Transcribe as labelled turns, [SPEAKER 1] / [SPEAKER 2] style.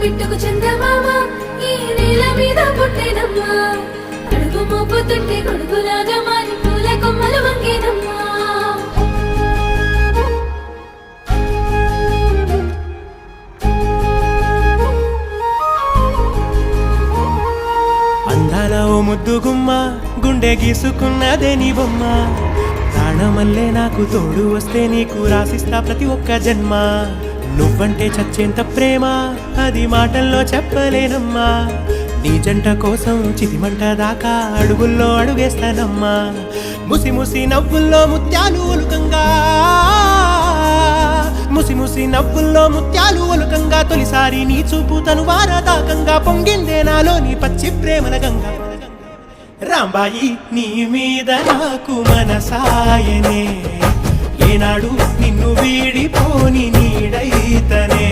[SPEAKER 1] బిట్టుకు చందమామ ఈ నేల మీద పుట్టేనమ్మా అడుగు మోపుతుంటే కొడుకులాగా మారి పూల కొమ్మలు వంగేనమ్మా
[SPEAKER 2] అందాల ఓ ముద్దు గుమ్మ గుండె గీసుకున్నదే నీ బొమ్మ ప్రాణమల్లే నాకు తోడు వస్తే నీకు రాసిస్తా ప్రతి ఒక్క జన్మ నువ్వంటే చచ్చేంత ప్రేమ అది మాటల్లో చెప్పలేనమ్మా నీ జంట కోసం చితిమంట దాకా అడుగుల్లో అడుగేస్తానమ్మా ముసి ముసి నవ్వుల్లో ముత్యాలు ఒలుకంగా ముసి ముసి నవ్వుల్లో ముత్యాలు ఒలుకంగా తొలిసారి నీ చూపు తను వారదాకంగా పొంగిందే నాలో నీ పచ్చి ప్రేమల గంగా రాంబాయి నీ మీద నాకు మనసాయనే ఏనాడు నిన్ను వీడిపోని నీడైతనే